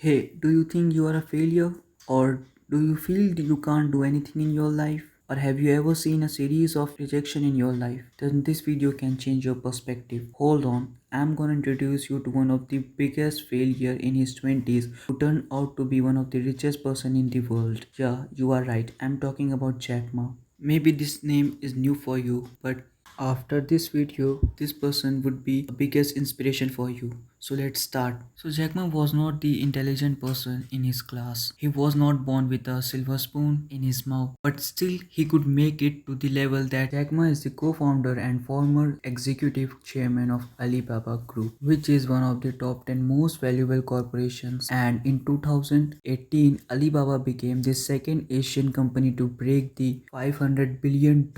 Hey, do you think you are a failure? Or do you feel that you can't do anything in your life? Or have you ever seen a series of rejection in your life? Then this video can change your perspective. Hold on, I'm gonna introduce you to one of the biggest failure in his 20s who turned out to be one of the richest person in the world. Yeah, you are right. I'm talking about Jack Ma. Maybe this name is new for you, but after this video, this person would be the biggest inspiration for you. So let's start. So Jack Ma was not the intelligent person in his class. He was not born with a silver spoon in his mouth, but still he could make it to the level that Jack Ma is the co-founder and former executive chairman of Alibaba Group, which is one of the top 10 most valuable corporations. And in 2018, Alibaba became the second Asian company to break the $500 billion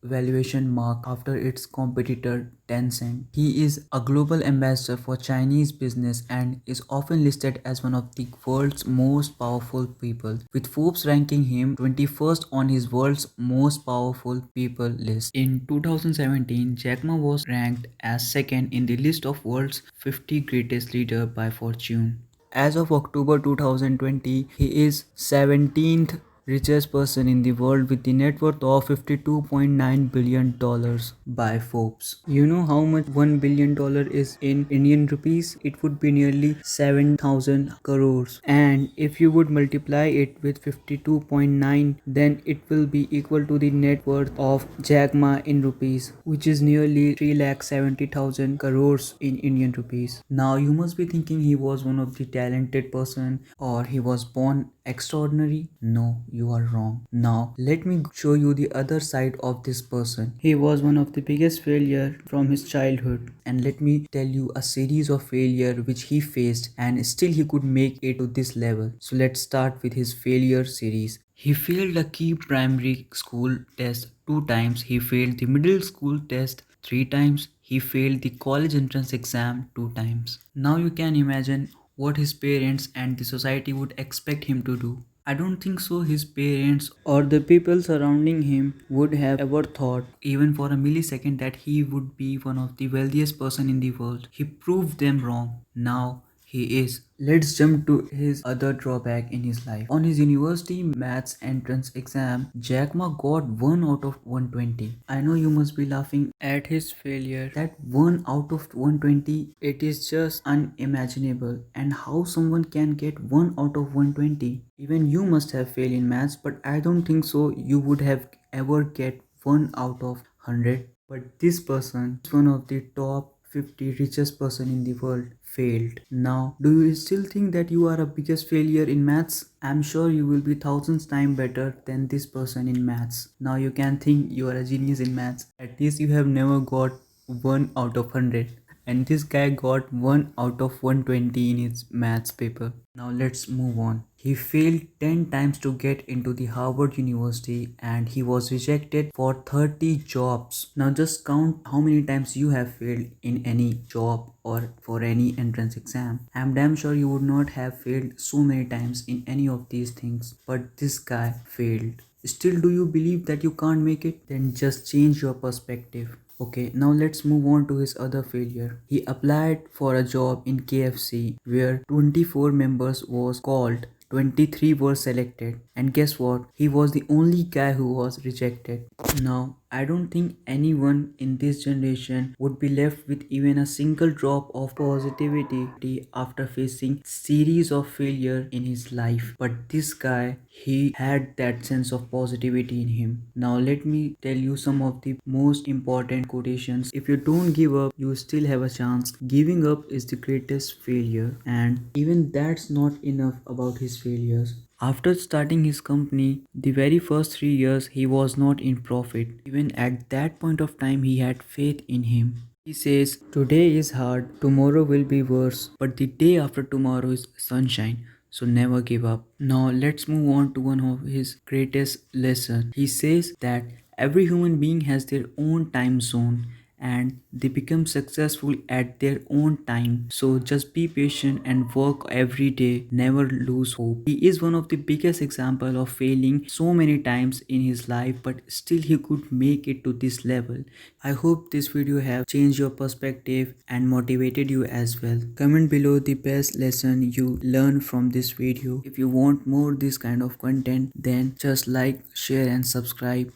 valuation mark after its competitor Tencent. He is a global ambassador for Chinese business and is often listed as one of the world's most powerful people, with Forbes ranking him 21st on his world's most powerful people list. In 2017, Jack Ma was ranked as second in the list of world's 50 greatest leader by Fortune. As of October 2020, he is 17th richest person in the world with the net worth of $52.9 billion by Forbes. You know how much $1 billion is in Indian rupees? It would be nearly 7,000 crores. And if you would multiply it with 52.9, then it will be equal to the net worth of Jack Ma in rupees, which is nearly 3,70,000 crores in Indian rupees. Now you must be thinking he was one of the talented person or he was born extraordinary. No, you are wrong. Now let me show you the other side of this person. He was one of the biggest failure from his childhood, and let me tell you a series of failure which he faced and still he could make it to this level. So let's start with his failure series. He failed a key primary school test 2 times. He failed the middle school test 3 times. He failed the college entrance exam 2 times. Now you can imagine what his parents and the society would expect him to do. I don't think so his parents or the people surrounding him would have ever thought even for a millisecond that he would be one of the wealthiest person in the world. He proved them wrong. Now he is. Let's jump to his other drawback in his life. On his university maths entrance exam, Jack Ma got 1 out of 120. I know you must be laughing at his failure. That 1 out of 120, it is just unimaginable. And how someone can get 1 out of 120? Even you must have failed in maths, but I don't think so you would have ever get 1 out of 100. But this person is one of the top 50 richest person in the world failed. Now, do you still think that you are a biggest failure in maths? I'm sure you will be thousands times better than this person in maths. Now you can think you are a genius in maths. At least you have never got 1 out of 100. And this guy got 1 out of 120 in his maths paper. Now let's move on. He failed 10 times to get into the Harvard University and he was rejected for 30 jobs. Now just count how many times you have failed in any job or for any entrance exam. I'm damn sure you would not have failed so many times in any of these things. But this guy failed. Still, do you believe that you can't make it? Then just change your perspective. Okay, now let's move on to his other failure. He applied for a job in KFC where 24 members was called, 23 were selected, and guess what? He was the only guy who was rejected. Now, I don't think anyone in this generation would be left with even a single drop of positivity after facing series of failure in his life. But this guy, he had that sense of positivity in him. Now let me tell you some of the most important quotations. If you don't give up, you still have a chance. Giving up is the greatest failure, and even that's not enough about his failures. After starting his company, the very first 3 years he was not in profit. Even at that point of time, he had faith in him. He says, today is hard, tomorrow will be worse, but the day after tomorrow is sunshine. So never give up. Now let's move on to one of his greatest lessons. He says that every human being has their own time zone and they become successful at their own time. So just be patient and work every day. Never lose hope. He is one of the biggest example of failing so many times in his life, but still he could make it to this level. I hope this video have changed your perspective and motivated you as well. Comment below the best lesson you learned from this video. If you want more this kind of content, then just like, share and subscribe.